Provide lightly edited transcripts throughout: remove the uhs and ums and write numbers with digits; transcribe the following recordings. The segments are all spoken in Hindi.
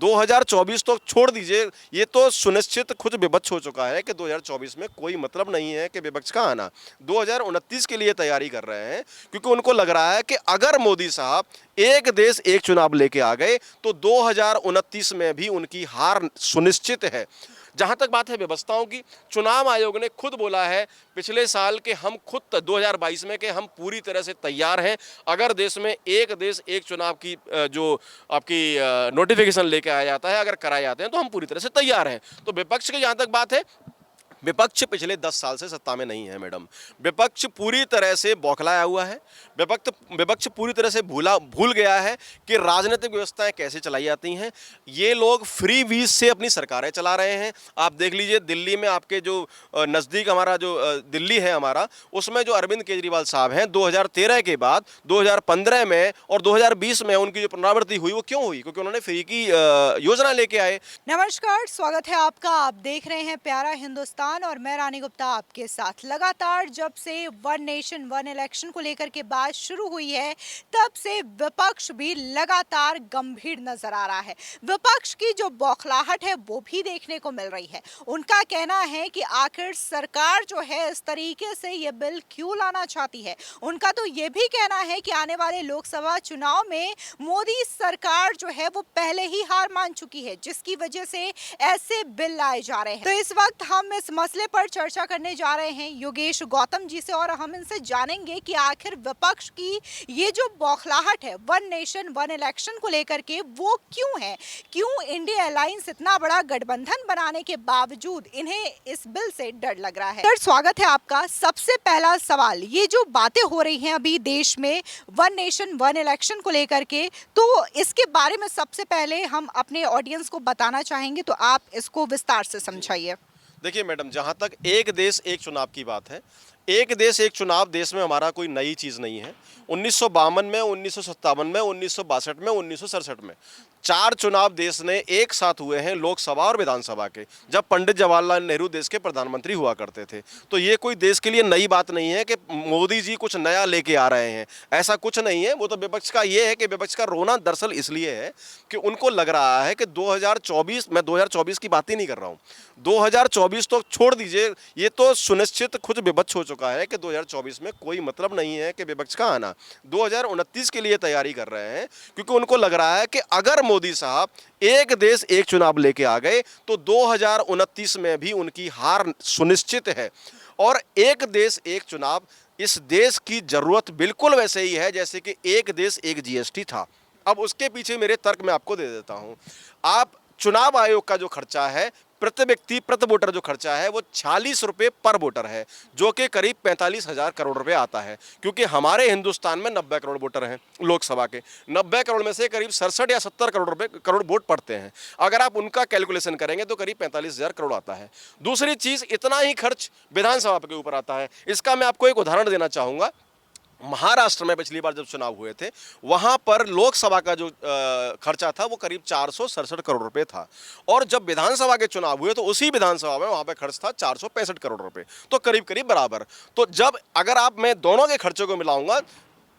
2024 तो छोड़ दीजिए, ये तो सुनिश्चित खुद विपक्ष हो चुका है कि 2024 में कोई मतलब नहीं है कि विपक्ष का आना। 2029 के लिए तैयारी कर रहे हैं, क्योंकि उनको लग रहा है कि अगर मोदी साहब एक देश एक चुनाव लेके आ गए तो 2029 में भी उनकी हार सुनिश्चित है। जहां तक बात है व्यवस्थाओं की, चुनाव आयोग ने खुद बोला है पिछले साल के हम खुद 2022 में कि हम पूरी तरह से तैयार हैं। अगर देश में एक देश एक चुनाव की जो आपकी नोटिफिकेशन लेके आया जाता है, अगर कराए जाते हैं, तो हम पूरी तरह से तैयार हैं। तो विपक्ष की जहां तक बात है, विपक्ष पिछले 10 साल से सत्ता में नहीं है मैडम। विपक्ष पूरी तरह से बौखलाया हुआ है। विपक्ष पूरी तरह से भूल गया है कि राजनीतिक व्यवस्थाएं कैसे चलाई जाती हैं। ये लोग फ्री वीज से अपनी सरकारें चला रहे हैं। आप देख लीजिए दिल्ली में आपके जो नज़दीक हमारा जो दिल्ली है हमारा, उसमें जो अरविंद केजरीवाल साहब हैं, 2013 के बाद 2015 में और 2020 में उनकी जो पुनरावृत्ति हुई, वो क्यों हुई? क्योंकि उन्होंने फ्री की योजना लेके आए। नमस्कार, स्वागत है आपका। आप देख रहे हैं प्यारा हिंदुस्तान और मैं रानी गुप्ता आपके साथ। लगातार जब से वन नेशन वन इलेक्शन को लेकर के बात शुरू हुई है, तब से विपक्ष भी लगातार गंभीर नजर आ रहा है। विपक्ष की जो बौखलाहट है वो भी देखने को मिल रही है। उनका कहना है कि आखिर सरकार जो है इस तरीके से ये बिल क्यों लाना चाहती है। उनका तो ये भी कहना है कि आने वाले लोकसभा चुनाव में मोदी सरकार जो है वो पहले ही हार मान चुकी है, जिसकी वजह से ऐसे बिल लाए जा रहे हैं। तो इस वक्त हम इस मसले पर चर्चा करने जा रहे हैं योगेश गौतम जी से, और हम इनसे जानेंगे कि आखिर विपक्ष की ये जो बौखलाहट है वन नेशन वन इलेक्शन को लेकर के वो क्यों है। क्यों इंडिया अलायंस इतना बड़ा गठबंधन बनाने के बावजूद इन्हें इस बिल से डर लग रहा है। सर, स्वागत है आपका। सबसे पहला सवाल, ये जो बातें हो रही हैं अभी देश में वन नेशन वन इलेक्शन को लेकर के, तो इसके बारे में सबसे पहले हम अपने ऑडियंस को बताना चाहेंगे, तो आप इसको विस्तार से समझाइए। देखिए मैडम, जहाँ तक एक देश एक चुनाव की बात है, एक देश एक चुनाव देश में हमारा कोई नई चीज़ नहीं है। 1952 में, 1957 में, 1962 में, 1967 में 4 चुनाव देश ने एक साथ हुए हैं, लोकसभा और विधानसभा के, जब पंडित जवाहरलाल नेहरू देश के प्रधानमंत्री हुआ करते थे। तो ये कोई देश के लिए नई बात नहीं है कि मोदी जी कुछ नया लेके आ रहे हैं, ऐसा कुछ नहीं है। वो तो विपक्ष का ये है कि विपक्ष का रोना दरअसल इसलिए है कि उनको लग रहा है कि 2024, मैं 2024 की बात ही नहीं कर रहा हूँ, 2024 तो छोड़ दीजिए, ये तो सुनिश्चित खुद विपक्ष हो चुका है कि 2024 में कोई मतलब नहीं है कि विपक्ष का आना। 2029 के लिए तैयारी कर रहे हैं, क्योंकि उनको लग रहा है कि अगर मोदी साहब एक देश एक चुनाव लेके आ गए तो 2029 में भी उनकी हार सुनिश्चित है। और एक देश एक चुनाव इस देश की जरूरत बिल्कुल वैसे ही है जैसे कि एक देश एक जीएसटी था। अब उसके पीछे मेरे तर्क मैं आपको दे देता हूं। आप चुनाव आयोग का जो खर्चा है प्रति व्यक्ति प्रति वोटर, जो खर्चा है वो 46 रुपये पर वोटर है, जो कि करीब 45,000 करोड़ रुपए आता है। क्योंकि हमारे हिंदुस्तान में 90 करोड़ वोटर हैं लोकसभा के, 90 करोड़ में से करीब 67 या 70 करोड़ वोट पड़ते हैं। अगर आप उनका कैलकुलेशन करेंगे तो करीब 45,000 करोड़ आता है। दूसरी चीज़, इतना ही खर्च विधानसभा के ऊपर आता है। इसका मैं आपको एक उदाहरण देना चाहूँगा। महाराष्ट्र में पिछली बार जब चुनाव हुए थे, वहां पर लोकसभा का जो खर्चा था वो करीब 467 करोड़ रुपए था, और जब विधानसभा के चुनाव हुए तो उसी विधानसभा में वहां पे खर्च था 465 करोड़ रुपए, तो करीब करीब बराबर। तो जब अगर आप मैं दोनों के खर्चों को मिलाऊंगा,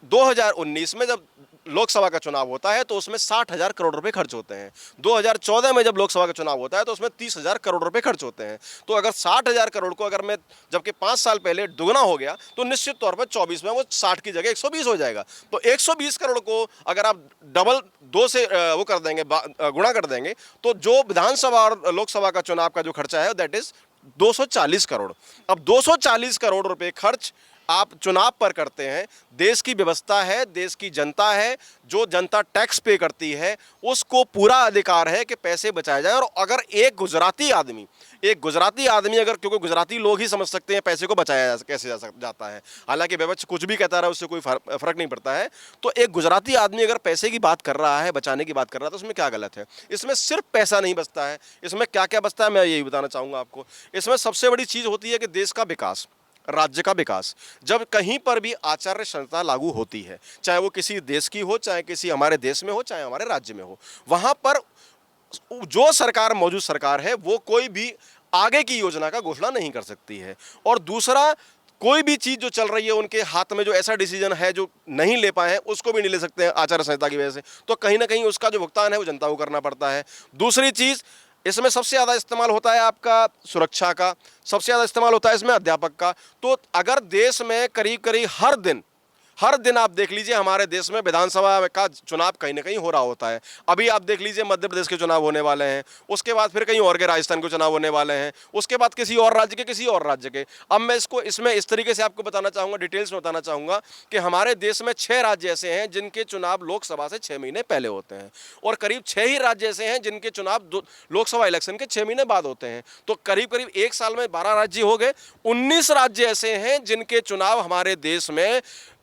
2019 में जब लोकसभा का चुनाव होता है तो उसमें 60,000 करोड़ रुपए खर्च होते हैं। 2014 में जब लोकसभा का चुनाव होता है तो उसमें 30,000 करोड़ रुपए खर्च होते हैं। तो अगर 60,000 करोड़ को अगर मैं, जबकि 5 साल पहले दुगना हो गया, तो निश्चित तौर पर 24 में वो 60 की जगह 120 हो जाएगा। तो 120 करोड़ को अगर आप डबल 2 से वो कर देंगे, गुणा कर देंगे, तो जो विधानसभा और लोकसभा का चुनाव का जो खर्चा है दैट इज 240 करोड़। अब 240 करोड़ रुपए खर्च आप चुनाव पर करते हैं। देश की व्यवस्था है, देश की जनता है, जो जनता टैक्स पे करती है, उसको पूरा अधिकार है कि पैसे बचाए जाए। और अगर एक गुजराती आदमी अगर, क्योंकि गुजराती लोग ही समझ सकते हैं पैसे को बचाया कैसे जाता है, हालांकि विपक्ष कुछ भी कहता रहा उससे कोई फर्क नहीं पड़ता है। तो एक गुजराती आदमी अगर पैसे की बात कर रहा है, बचाने की बात कर रहा है, तो उसमें क्या गलत है? इसमें सिर्फ पैसा नहीं बचता है, इसमें क्या क्या बचता है मैं यही बताना चाहूँगा आपको। इसमें सबसे बड़ी चीज़ होती है कि देश का विकास, राज्य का विकास। जब कहीं पर भी आचार्य संहिता लागू होती है, चाहे वो किसी देश की हो, चाहे किसी हमारे देश में हो, चाहे हमारे राज्य में हो, वहां पर जो सरकार मौजूद सरकार है वो कोई भी आगे की योजना का घोषणा नहीं कर सकती है। और दूसरा, कोई भी चीज़ जो चल रही है उनके हाथ में, जो ऐसा डिसीजन है जो नहीं ले पाए हैं, उसको भी नहीं ले सकते हैं आचार संहिता की वजह से। तो कहीं ना कहीं उसका जो भुगतान है वो जनता को करना पड़ता है। दूसरी चीज़, इसमें सबसे ज़्यादा इस्तेमाल होता है आपका सुरक्षा का, सबसे ज़्यादा इस्तेमाल होता है इसमें अध्यापक का। तो अगर देश में करीब करीब हर दिन आप देख लीजिए हमारे देश में विधानसभा का चुनाव कहीं ना कहीं हो रहा होता है। अभी आप देख लीजिए मध्य प्रदेश के चुनाव होने वाले हैं, उसके बाद फिर कहीं और के राजस्थान के चुनाव होने वाले हैं, उसके बाद किसी और राज्य के। अब मैं इसमें इस तरीके से आपको बताना चाहूँगा, डिटेल्स में बताना चाहूँगा कि हमारे देश में 6 राज्य ऐसे हैं जिनके चुनाव लोकसभा से 6 महीने पहले होते हैं, और करीब 6 ही राज्य ऐसे हैं जिनके चुनाव लोकसभा इलेक्शन के 6 महीने बाद होते हैं। तो करीब करीब एक साल में 12 राज्य हो गए। 19 राज्य ऐसे हैं जिनके चुनाव हमारे देश में,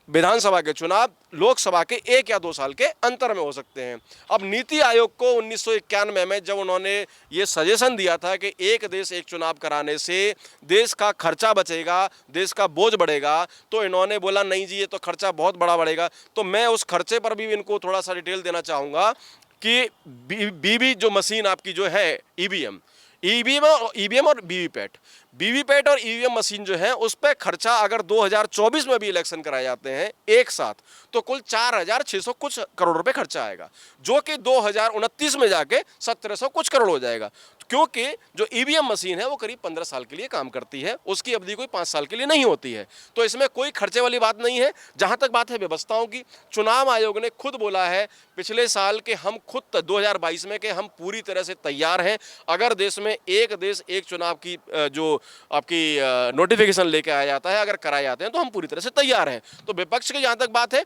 विधानसभा के चुनाव लोकसभा के 1 या 2 साल के अंतर में हो सकते हैं। अब नीति आयोग को 1991 में जब उन्होंने ये सजेशन दिया था कि एक देश एक चुनाव कराने से देश का खर्चा बचेगा, देश का बोझ बढ़ेगा, तो इन्होंने बोला नहीं जी, ये तो खर्चा बहुत बड़ा बढ़ेगा। तो मैं उस खर्चे पर भी इनको थोड़ा सा डिटेल देना चाहूँगा कि बीबी जो मशीन आपकी जो है ईवीएम और वीवीपैट और ईवीएम मशीन जो है, उस पर खर्चा अगर 2024 में भी इलेक्शन कराए जाते हैं एक साथ, तो कुल 4,600 कुछ करोड़ रुपए खर्चा आएगा, जो कि 2029 में जाके 1,700 कुछ करोड़ हो जाएगा। क्योंकि जो ईवीएम मशीन है वो करीब 15 साल के लिए काम करती है, उसकी अवधि कोई 5 साल के लिए नहीं होती है। तो इसमें कोई खर्चे वाली बात नहीं है। जहां तक बात है व्यवस्थाओं की, चुनाव आयोग ने खुद बोला है पिछले साल कि हम खुद 2022 में कि हम पूरी तरह से तैयार हैं। अगर देश में एक देश एक चुनाव की जो आपकी नोटिफिकेशन लेके आया जाता है, अगर कराए जाते हैं, तो हम पूरी तरह से तैयार हैं। तो विपक्ष की जहां तक बात है,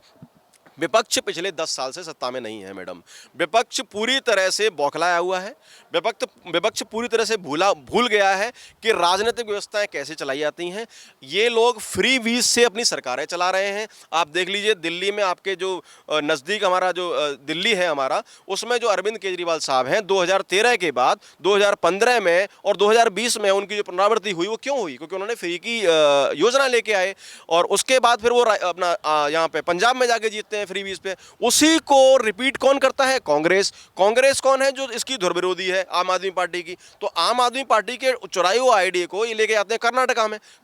विपक्ष पिछले 10 साल से सत्ता में नहीं है मैडम। विपक्ष पूरी तरह से बौखलाया हुआ है। विपक्ष पूरी तरह से भूल गया है कि राजनीतिक व्यवस्थाएं कैसे चलाई जाती हैं। ये लोग फ्री व्हीज से अपनी सरकारें चला रहे हैं। आप देख लीजिए दिल्ली में आपके जो नज़दीक हमारा जो दिल्ली है हमारा, उसमें जो अरविंद केजरीवाल साहब हैं, 2013 के बाद 2015 में और 2020 में उनकी जो पुनरावृत्ति हुई, वो क्यों हुई? क्योंकि उन्होंने फ्री की योजना लेके आए, और उसके बाद फिर वो अपना यहाँ पे पंजाब में जाके जीतते हैं फ्रीबीज पे। उसी को रिपीट कौन करता है? कांग्रेस कौन है जो इसकी धुर विरोधी है? आम आदमी पार्टी की। तो आम आदमी पार्टी के चुराए हुए आईडी को ये लेके आते हैं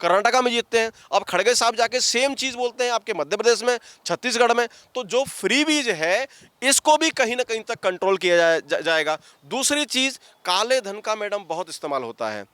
कर्नाटका में जीतते हैं। अब खड़गे साहब जाके सेम चीज बोलते हैं आपके मध्य प्रदेश में, छत्तीसगढ़ में। तो जो फ्रीबीज है, इसको भी कहीं ना कहीं तक कंट्रोल किया जाएगा। दूसरी चीज, काले धन का मैडम बहुत इस्तेमाल होता है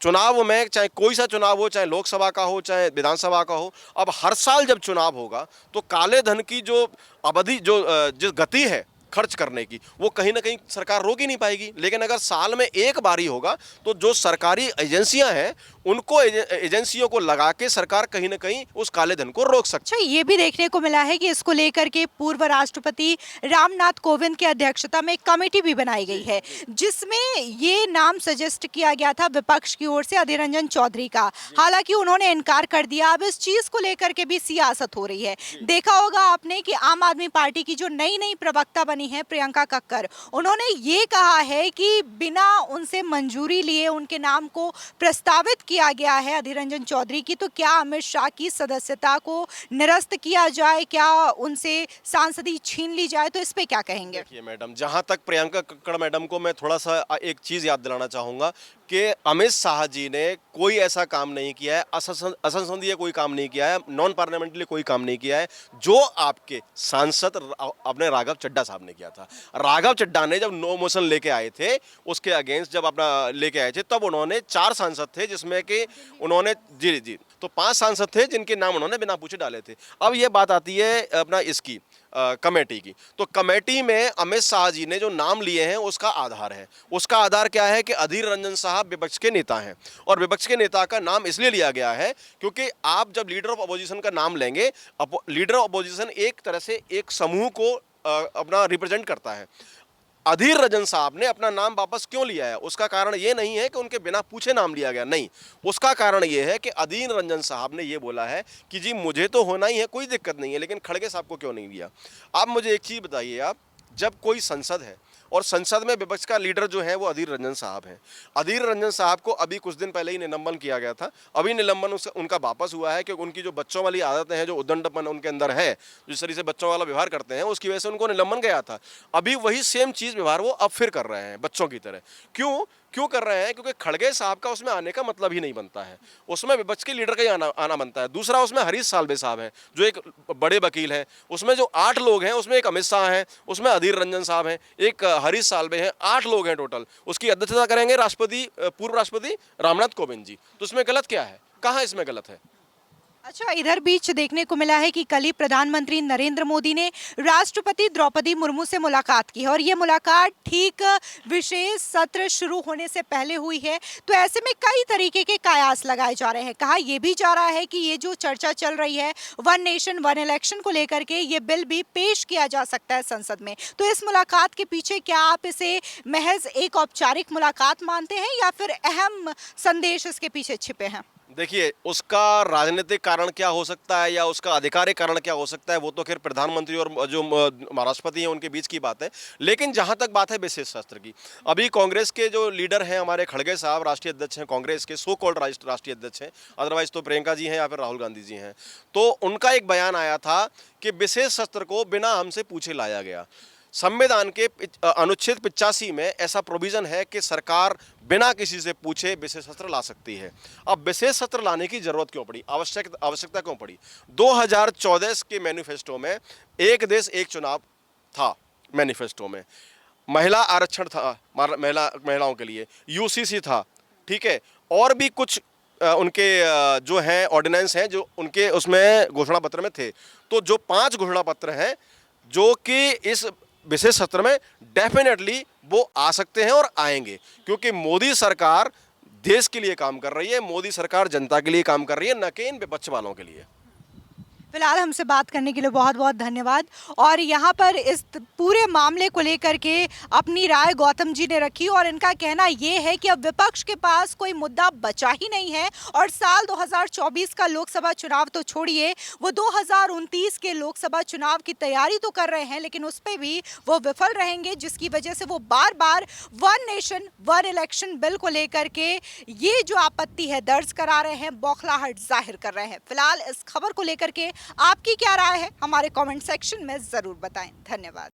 चुनाव में, चाहे कोई सा चुनाव हो, चाहे लोकसभा का हो, चाहे विधानसभा का हो। अब हर साल जब चुनाव होगा तो काले धन की जो अवधि, जो गति है खर्च करने की, वो कहीं ना कहीं सरकार रोक ही नहीं पाएगी। लेकिन अगर साल में एक बार ही होगा, तो जो सरकारी एजेंसियां हैं, उनको एजेंसियों को लगा के सरकार कहीं ना कहीं उस काले धन को रोक सकती है। अच्छा, ये भी देखने को मिला है कि इसको लेकर के पूर्व राष्ट्रपति रामनाथ कोविंद की अध्यक्षता में एक कमेटी भी बनाई गई है, जिसमें ये नाम सजेस्ट किया गया था विपक्ष की ओर से अधीर रंजन चौधरी का। हालांकि उन्होंने इनकार कर दिया। अब इस चीज को लेकर के भी सियासत हो रही है। देखा होगा आपने कि आम आदमी पार्टी की जो नई प्रवक्ता बनी है प्रियंका कक्कर, उन्होंने ये कहा है कि बिना उनसे मंजूरी लिए उनके नाम को प्रस्तावित किया गया है अधीर रंजन चौधरी की। तो क्या अमित शाह की सदस्यता को निरस्त किया जाए, क्या उनसे सांसदी छीन ली जाए? तो इस पे क्या कहेंगे? देखिए मैडम, जहां तक प्रियंका कक्कड़ मैडम को मैं थोड़ा सा एक चीज याद दिलाना चाहूंगा कि अमित शाह जी ने कोई ऐसा काम नहीं किया है, असंसदीय कोई काम नहीं किया है, नॉन पार्लियामेंट्री कोई काम नहीं किया है, जो आपके सांसद अपने राघव चड्ढा साहब ने किया था। राघव चड्ढा ने जब नो मोशन लेके आए थे, उसके अगेंस्ट जब अपना लेके आए थे, तब उन्होंने 4 सांसद थे, जिसमें कि उन्होंने जी तो 5 सांसद थे जिनके नाम उन्होंने बिना पूछे डाले थे। अब ये बात आती है अपना इसकी कमेटी की। तो कमेटी में अमित शाह जी ने जो नाम लिए हैं, उसका आधार है। उसका आधार क्या है कि अधीर रंजन साहब विपक्ष के नेता हैं, और विपक्ष के नेता का नाम इसलिए लिया गया है क्योंकि आप जब लीडर ऑफ अपोजिशन का नाम लेंगे, लीडर ऑफ अपोजिशन एक तरह से एक समूह को अपना रिप्रेजेंट करता है। अधीर रंजन साहब ने अपना नाम वापस क्यों लिया है? उसका कारण ये नहीं है कि उनके बिना पूछे नाम लिया गया, नहीं। उसका कारण ये है कि अधीर रंजन साहब ने ये बोला है कि जी मुझे तो होना ही है, कोई दिक्कत नहीं है, लेकिन खड़गे साहब को क्यों नहीं लिया? आप मुझे एक चीज़ बताइए, आप जब कोई संसद है और संसद में विपक्ष का लीडर जो है वो अधीर रंजन साहब हैं। अधीर रंजन साहब को अभी कुछ दिन पहले ही निलंबन किया गया था। अभी निलंबन उनका वापस हुआ है क्योंकि उनकी जो बच्चों वाली आदतें हैं, जो उद्दंडपन उनके अंदर है, जिस तरीके से बच्चों वाला व्यवहार करते हैं, उसकी वजह से उनको निलंबन गया था। अभी वही सेम चीज़ व्यवहार वो अब फिर कर रहे हैं बच्चों की तरह। क्यों कर रहे हैं? क्योंकि खड़गे साहब का उसमें आने का मतलब ही नहीं बनता है। उसमें विपक्ष के लीडर का ही आना बनता है। दूसरा, उसमें हरीश साल्वे साहब हैं जो एक बड़े वकील हैं। उसमें जो 8 लोग हैं, उसमें एक अमित शाह हैं, उसमें अधीर रंजन साहब हैं, एक हरीश साल्वे हैं, 8 लोग हैं टोटल। उसकी अध्यक्षता करेंगे पूर्व राष्ट्रपति रामनाथ कोविंद जी। तो इसमें गलत क्या है? कहाँ इसमें गलत है? अच्छा, इधर बीच देखने को मिला है कि कल ही प्रधानमंत्री नरेंद्र मोदी ने राष्ट्रपति द्रौपदी मुर्मू से मुलाकात की है और ये मुलाकात ठीक विशेष सत्र शुरू होने से पहले हुई है। तो ऐसे में कई तरीके के कयास लगाए जा रहे हैं। कहा यह भी जा रहा है कि ये जो चर्चा चल रही है वन नेशन वन इलेक्शन को लेकर के, ये बिल भी पेश किया जा सकता है संसद में। तो इस मुलाकात के पीछे क्या आप इसे महज एक औपचारिक मुलाकात मानते हैं या फिर अहम संदेश इसके पीछे छिपे हैं? देखिए, उसका राजनीतिक कारण क्या हो सकता है या उसका आधिकारिक कारण क्या हो सकता है, वो तो खैर प्रधानमंत्री और जो राष्ट्रपति हैं उनके बीच की बात है। लेकिन जहां तक बात है विशेष सत्र की, अभी कांग्रेस के जो लीडर हैं हमारे खड़गे साहब, राष्ट्रीय अध्यक्ष हैं कांग्रेस के, सो कॉल्ड राष्ट्रीय अध्यक्ष हैं, अदरवाइज तो प्रियंका जी हैं या फिर राहुल गांधी जी हैं। तो उनका एक बयान आया था कि विशेष सत्र को बिना हमसे पूछे लाया गया। संविधान के अनुच्छेद 85 में ऐसा प्रोविजन है कि सरकार बिना किसी से पूछे विशेष सत्र ला सकती है। अब विशेष सत्र लाने की जरूरत क्यों पड़ी, आवश्यकता क्यों पड़ी? 2014 के मैनिफेस्टो में एक देश एक चुनाव था। मैनिफेस्टो में महिला आरक्षण था, महिलाओं के लिए यूसीसी था, ठीक है, और भी कुछ उनके जो हैं ऑर्डिनेंस हैं जो उनके उसमें घोषणा पत्र में थे। तो जो 5 घोषणा पत्र हैं जो कि इस विशेष सत्र में डेफिनेटली वो आ सकते हैं और आएंगे, क्योंकि मोदी सरकार देश के लिए काम कर रही है, मोदी सरकार जनता के लिए काम कर रही है, न कि इन विपक्ष वालों के लिए। फिलहाल हमसे बात करने के लिए बहुत बहुत धन्यवाद। और यहाँ पर इस पूरे मामले को लेकर के अपनी राय गौतम जी ने रखी और इनका कहना ये है कि अब विपक्ष के पास कोई मुद्दा बचा ही नहीं है और साल 2024 का लोकसभा चुनाव तो छोड़िए, वो 2029 के लोकसभा चुनाव की तैयारी तो कर रहे हैं, लेकिन उस पर भी वो विफल रहेंगे, जिसकी वजह से वो बार बार one nation one election bill को लेकर के ये जो आपत्ति है दर्ज करा रहे हैं, बौखलाहट जाहिर कर रहे हैं। फिलहाल इस खबर को लेकर के आपकी क्या राय है, हमारे कमेंट सेक्शन में जरूर बताएं। धन्यवाद।